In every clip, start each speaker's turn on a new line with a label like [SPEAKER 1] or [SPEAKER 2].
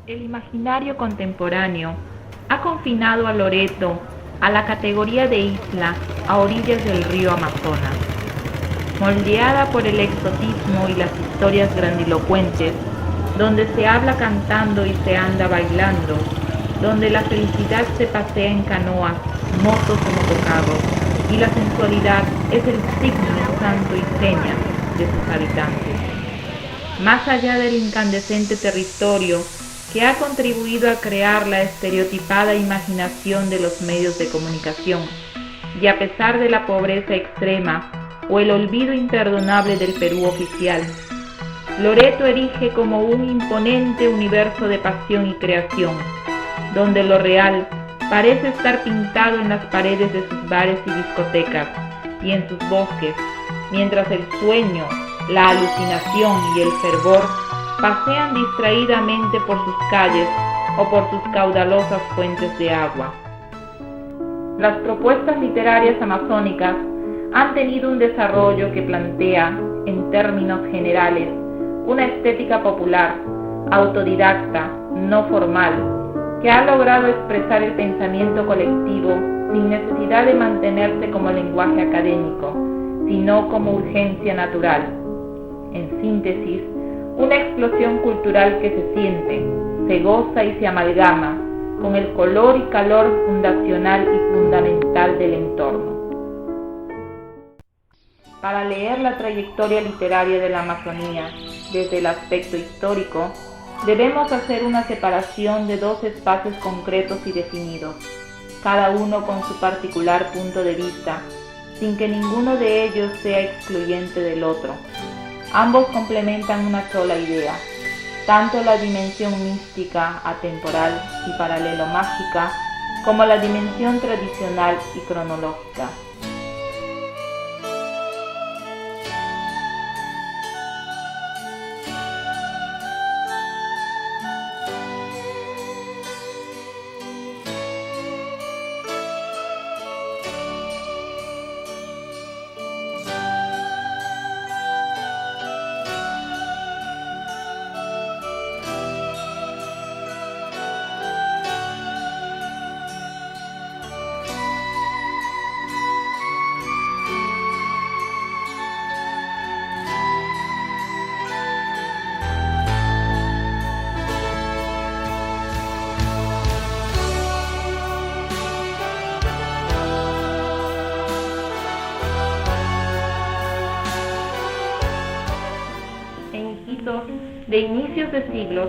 [SPEAKER 1] El imaginario contemporáneo ha confinado a Loreto a la categoría de isla a orillas del río Amazonas. Moldeada por el exotismo y las historias grandilocuentes, donde se habla cantando y se anda bailando, donde la felicidad se pasea en canoas, motos o motocarros, y la sensualidad es el signo santo y seña de sus habitantes. Más allá del incandescente territorio que ha contribuido a crear la estereotipada imaginación de los medios de comunicación, y a pesar de la pobreza extrema o el olvido imperdonable del Perú oficial, Loreto erige como un imponente universo de pasión y creación, donde lo real parece estar pintado en las paredes de sus bares y discotecas y en sus bosques, mientras el sueño, la alucinación y el fervor pasean distraídamente por sus calles o por sus caudalosas fuentes de agua. Las propuestas literarias amazónicas han tenido un desarrollo que plantea, en términos generales, una estética popular, autodidacta, no formal, que ha logrado expresar el pensamiento colectivo sin necesidad de mantenerse como lenguaje académico, sino como urgencia natural. En síntesis, una explosión cultural que se siente, se goza y se amalgama con el color y calor fundacional y fundamental del entorno. Para leer la trayectoria literaria de la Amazonía desde el aspecto histórico, debemos hacer una separación de dos espacios concretos y definidos, cada uno con su particular punto de vista, sin que ninguno de ellos sea excluyente del otro. Ambos complementan una sola idea, tanto la dimensión mística, atemporal y paralelo-mágica, como la dimensión tradicional y cronológica. De inicios de siglos,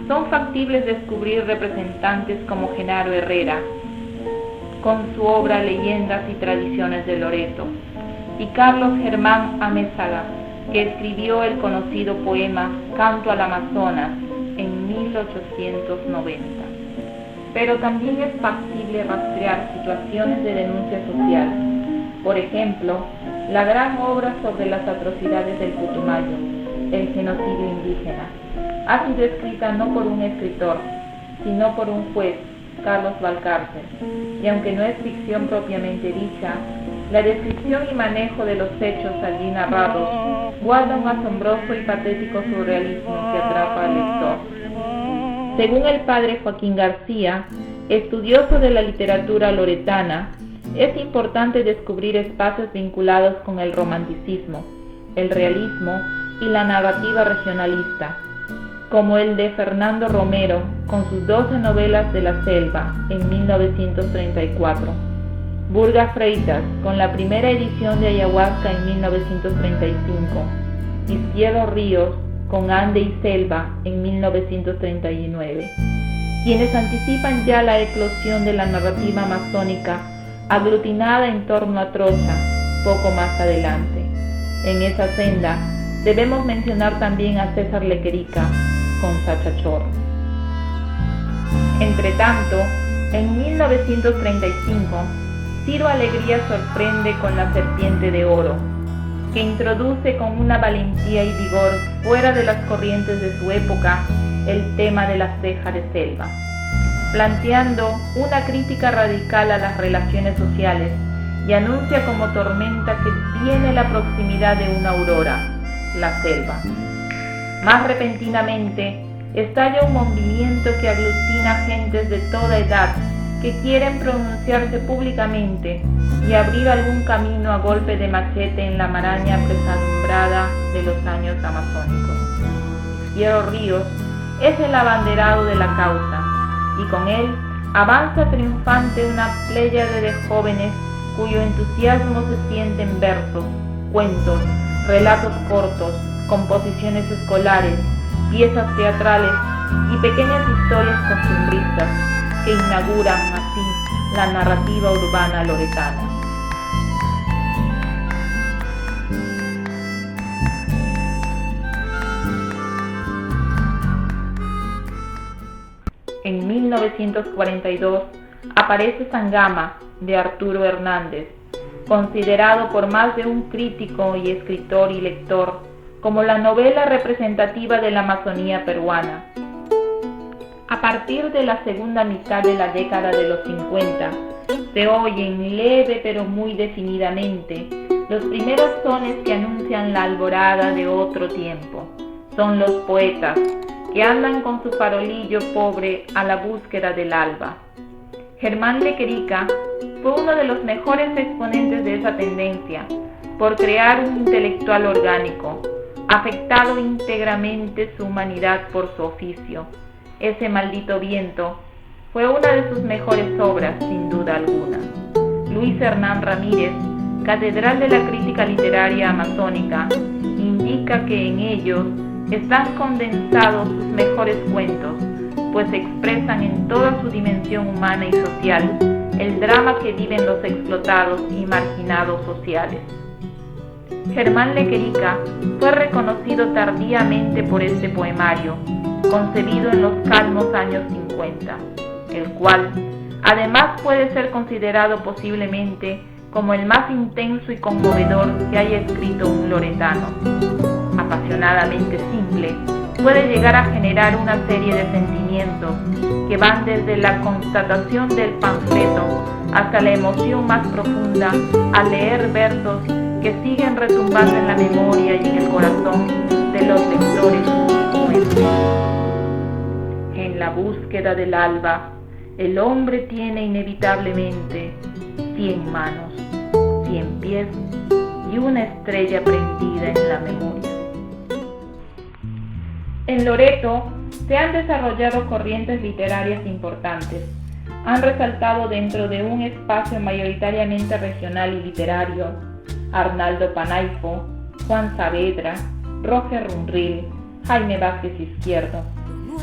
[SPEAKER 1] son factibles descubrir representantes como Genaro Herrera, con su obra Leyendas y Tradiciones de Loreto, y Carlos Germán Amézaga, que escribió el conocido poema Canto al Amazonas en 1890. Pero también es factible rastrear situaciones de denuncia social. Por ejemplo, la gran obra sobre las atrocidades del Putumayo, el genocidio indígena, ha sido escrita no por un escritor, sino por un juez, Carlos Valcárcel, y aunque no es ficción propiamente dicha, la descripción y manejo de los hechos allí narrados guarda un asombroso y patético surrealismo que atrapa al lector. Según el padre Joaquín García, estudioso de la literatura loretana, es importante descubrir espacios vinculados con el romanticismo, el realismo y la narrativa regionalista, como el de Fernando Romero con sus 12 novelas de la selva en 1934, Burga Freitas con la primera edición de Ayahuasca en 1935 y Cielo Ríos con Ande y Selva en 1939, quienes anticipan ya la eclosión de la narrativa amazónica aglutinada en torno a Trocha poco más adelante. En esa senda debemos mencionar también a César Lequerica con Sachachor. Entretanto, en 1935, Ciro Alegría sorprende con La Serpiente de Oro, que introduce con una valentía y vigor fuera de las corrientes de su época el tema de la ceja de selva, planteando una crítica radical a las relaciones sociales y anuncia como tormenta que viene la proximidad de una aurora, la selva. Más repentinamente, estalla un movimiento que aglutina gentes de toda edad que quieren pronunciarse públicamente y abrir algún camino a golpe de machete en la maraña pesadumbrada de los años amazónicos. Piero Ríos es el abanderado de la causa, y con él avanza triunfante una pléyade de jóvenes cuyo entusiasmo se siente en versos, cuentos, relatos cortos, composiciones escolares, piezas teatrales y pequeñas historias costumbristas que inauguran así la narrativa urbana loretana. En 1942 aparece Sangama, de Arturo Hernández, considerado por más de un crítico y escritor y lector como la novela representativa de la Amazonía peruana. A partir de la segunda mitad de la década de los 50, se oyen leve pero muy definidamente los primeros sones que anuncian la alborada de otro tiempo. Son los poetas que andan con su farolillo pobre a la búsqueda del alba. Germán Lequerica fue uno de los mejores exponentes de esa tendencia, por crear un intelectual orgánico, afectado íntegramente su humanidad por su oficio. Ese maldito viento fue una de sus mejores obras, sin duda alguna. Luis Hernán Ramírez, catedral de la crítica literaria amazónica, indica que en ellos están condensados sus mejores cuentos, pues expresan en toda su dimensión humana y social el drama que viven los explotados y marginados sociales. Germán Lequerica fue reconocido tardíamente por este poemario, concebido en los calmos años 50, el cual además puede ser considerado posiblemente como el más intenso y conmovedor que haya escrito un loretano. Apasionadamente simple, puede llegar a generar una serie de sentimientos que van desde la constatación del panfleto hasta la emoción más profunda al leer versos que siguen retumbando en la memoria y en el corazón de los lectores. En la búsqueda del alba, el hombre tiene inevitablemente 100 manos, 100 pies y una estrella prendida en la memoria. En Loreto se han desarrollado corrientes literarias importantes. Han resaltado dentro de un espacio mayoritariamente regional y literario Arnaldo Panaifo, Juan Saavedra, Roger Runril, Jaime Vázquez Izquierdo,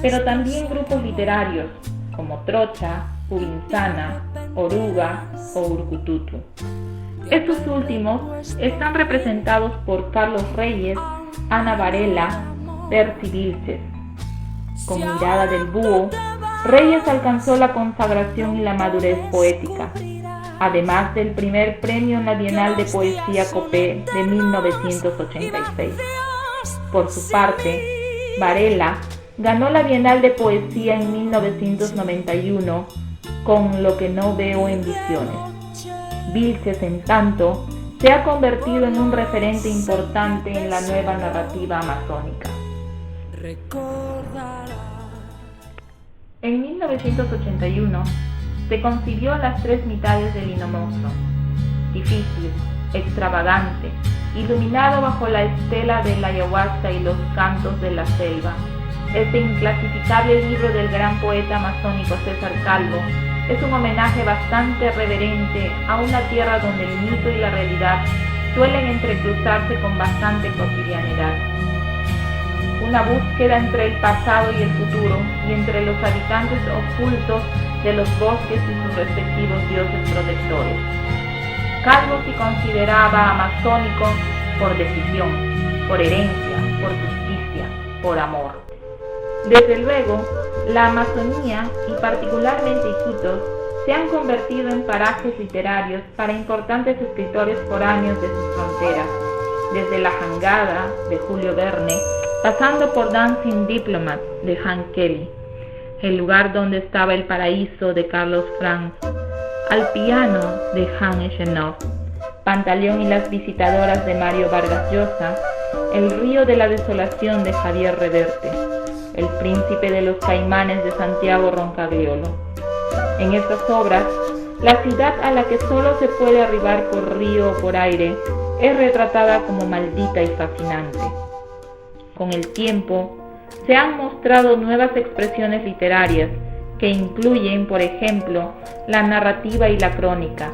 [SPEAKER 1] pero también grupos literarios como Trocha, Ubinsana, Oruga o Urcututu. Estos últimos están representados por Carlos Reyes, Ana Varela, Percy Vilches. Con Mirada del Búho, Reyes alcanzó la consagración y la madurez poética, además del primer premio en la Bienal de Poesía Copé de 1986. Por su parte, Varela ganó la Bienal de Poesía en 1991 con Lo que no veo en visiones. Vilches, en tanto, se ha convertido en un referente importante en la nueva narrativa amazónica. En 1981 se concibió Las tres mitades del Inomoso, difícil, extravagante, iluminado bajo la estela de la ayahuasca y los cantos de la selva. Este inclasificable libro del gran poeta amazónico César Calvo es un homenaje bastante reverente a una tierra donde el mito y la realidad suelen entrecruzarse con bastante cotidianidad. Una búsqueda entre el pasado y el futuro y entre los habitantes ocultos de los bosques y sus respectivos dioses protectores. Calvo se consideraba amazónico por decisión, por herencia, por justicia, por amor. Desde luego, la Amazonía y particularmente Iquitos se han convertido en parajes literarios para importantes escritores foráneos de sus fronteras, desde La Jangada de Julio Verne, pasando por Dancing Diplomat de Hank Kelly, El lugar donde estaba el paraíso de Carlos Franz, Al piano de Han Echenov, Pantaleón y las visitadoras de Mario Vargas Llosa, El río de la desolación de Javier Reverte, El príncipe de los Caimanes de Santiago Roncagliolo. En estas obras, la ciudad a la que solo se puede arribar por río o por aire es retratada como maldita y fascinante. Con el tiempo, se han mostrado nuevas expresiones literarias que incluyen, por ejemplo, la narrativa y la crónica,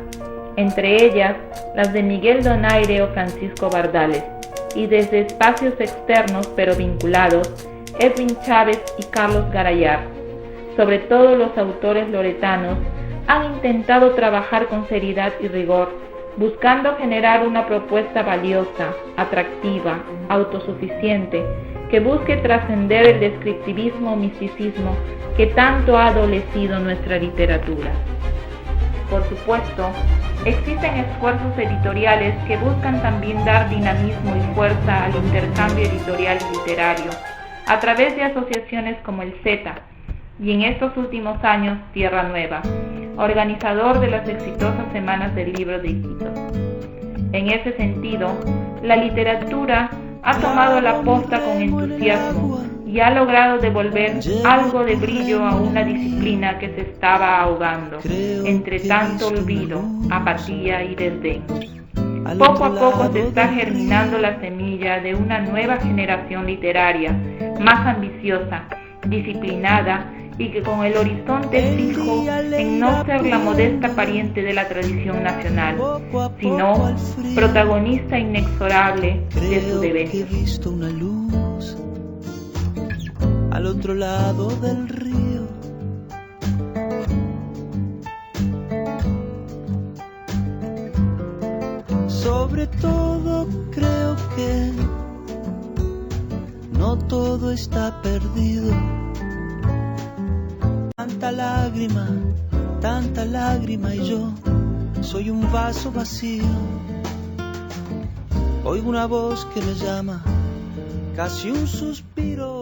[SPEAKER 1] entre ellas las de Miguel Donaire o Francisco Bardales, y desde espacios externos pero vinculados, Edwin Chávez y Carlos Garayar. Sobre todo los autores loretanos han intentado trabajar con seriedad y rigor, buscando generar una propuesta valiosa, atractiva, autosuficiente, que busque trascender el descriptivismo o misticismo que tanto ha adolecido nuestra literatura. Por supuesto, existen esfuerzos editoriales que buscan también dar dinamismo y fuerza al intercambio editorial y literario, a través de asociaciones como el Z, y en estos últimos años Tierra Nueva, organizador de las exitosas Semanas del Libro de Iquitos. En ese sentido, la literatura ha tomado la posta con entusiasmo y ha logrado devolver algo de brillo a una disciplina que se estaba ahogando entre tanto olvido, apatía y desdén. Poco a poco se está germinando la semilla de una nueva generación literaria, más ambiciosa, disciplinada y que con el horizonte fijo en no ser la modesta pariente de la tradición nacional, sino protagonista inexorable de su devenir.
[SPEAKER 2] He visto una luz al otro lado del río. Sobre todo creo que no todo está perdido. Tanta lágrima y yo soy un vaso vacío. Oigo una voz que me llama, casi un suspiro.